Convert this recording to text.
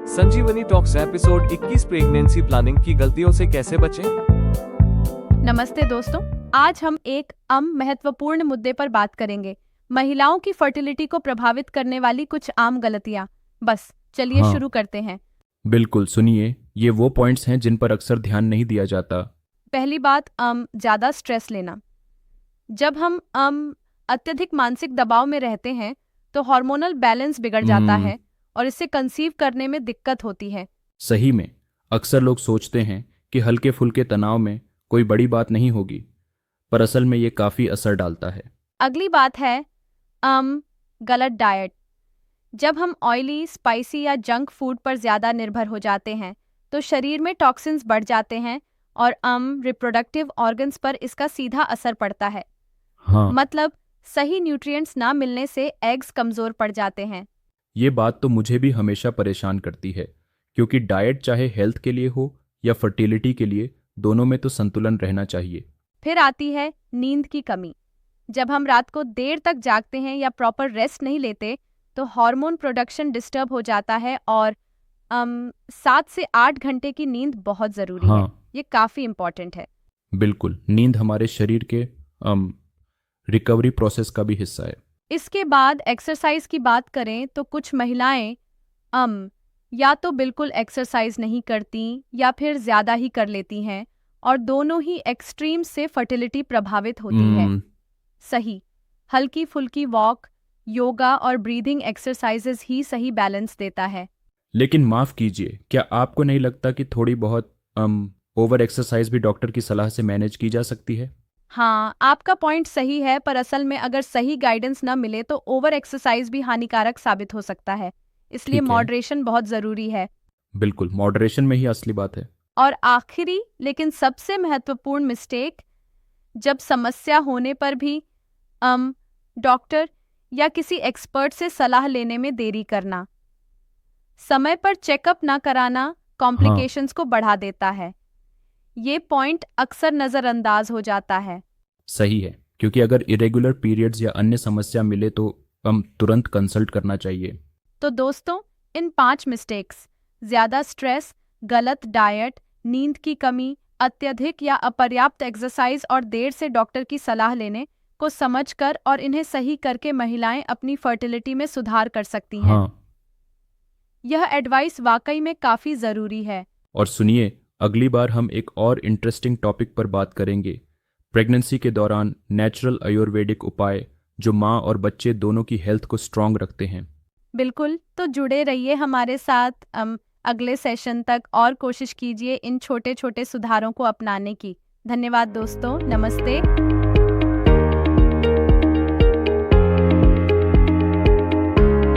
संजीवनी talks episode 21 pregnancy planning की गलतियों से कैसे बचें? नमस्ते दोस्तों, आज हम एक महत्वपूर्ण मुद्दे पर बात करेंगे। महिलाओं की फर्टिलिटी को प्रभावित करने वाली कुछ आम गलतियां। बस चलिए शुरू करते हैं। बिल्कुल, सुनिए, ये वो पॉइंट्स हैं जिन पर अक्सर ध्यान नहीं दिया जाता। पहली बात, ज्यादा स्ट्रेस लेना। जब हम अत्यधिक मानसिक दबाव में रहते हैं तो हार्मोनल बैलेंस बिगड़ जाता है और इससे कंसीव करने में दिक्कत होती है। सही में, अक्सर लोग सोचते हैं कि हल्के फुल्के तनाव में कोई बड़ी बात नहीं होगी, पर असल में ये काफी असर डालता है। अगली बात है गलत डाइट। जब हम ऑयली, स्पाइसी या जंक फूड पर ज्यादा निर्भर हो जाते हैं तो शरीर में टॉक्सिन्स बढ़ जाते हैं और रिप्रोडक्टिव ऑर्गन्स पर इसका सीधा असर पड़ता है। मतलब सही न्यूट्रिएंट्स ना मिलने से एग्स कमजोर पड़ जाते हैं। ये बात तो मुझे भी हमेशा परेशान करती है, क्योंकि डाइट चाहे हेल्थ के लिए हो या फर्टिलिटी के लिए, दोनों में तो संतुलन रहना चाहिए। फिर आती है नींद की कमी। जब हम रात को देर तक जागते हैं या प्रॉपर रेस्ट नहीं लेते तो हार्मोन प्रोडक्शन डिस्टर्ब हो जाता है और 7 से 8 घंटे की नींद बहुत जरूरी है। ये काफी इम्पोर्टेंट है। बिल्कुल, नींद हमारे शरीर के रिकवरी प्रोसेस का भी हिस्सा है। इसके बाद एक्सरसाइज की बात करें तो कुछ महिलाएं या तो बिल्कुल एक्सरसाइज नहीं करती या फिर ज्यादा ही कर लेती हैं, और दोनों ही एक्सट्रीम से फर्टिलिटी प्रभावित होती है। सही हल्की फुल्की वॉक, योगा और ब्रीदिंग एक्सरसाइजेज ही सही बैलेंस देता है। लेकिन माफ कीजिए, क्या आपको नहीं लगता कि थोड़ी बहुत ओवर एक्सरसाइज भी डॉक्टर की सलाह से मैनेज की जा सकती है? हाँ, आपका पॉइंट सही है, पर असल में अगर सही गाइडेंस न मिले तो ओवर एक्सरसाइज भी हानिकारक साबित हो सकता है। इसलिए मॉडरेशन बहुत जरूरी है। बिल्कुल, मॉडरेशन में ही असली बात है। और आखिरी लेकिन सबसे महत्वपूर्ण मिस्टेक, जब समस्या होने पर भी डॉक्टर या किसी एक्सपर्ट से सलाह लेने में देरी करना। समय पर चेकअप ना कराना कॉम्प्लिकेशंस को बढ़ा देता है। ये पॉइंट अक्सर नजरअंदाज हो जाता है। सही है, क्योंकि अगर इरेगुलर पीरियड्स या अन्य समस्या मिले तो हम तुरंत कंसल्ट करना चाहिए। तो दोस्तों, इन 5 मिस्टेक्स, ज्यादा स्ट्रेस, गलत डाइट, नींद की कमी, अत्यधिक या अपर्याप्त एक्सरसाइज और देर से डॉक्टर की सलाह लेने को समझकर और इन्हें सही करके महिलाएं अपनी फर्टिलिटी में सुधार कर सकती हैं। यह एडवाइस वाकई में काफी जरूरी है। और सुनिए, अगली बार हम एक और इंटरेस्टिंग टॉपिक पर बात करेंगे, प्रेगनेंसी के दौरान नेचुरल आयुर्वेदिक उपाय जो माँ और बच्चे दोनों की हेल्थ को स्ट्रॉन्ग रखते हैं। बिल्कुल, तो जुड़े रहिए हमारे साथ अगले सेशन तक और कोशिश कीजिए इन छोटे छोटे सुधारों को अपनाने की। धन्यवाद दोस्तों, नमस्ते।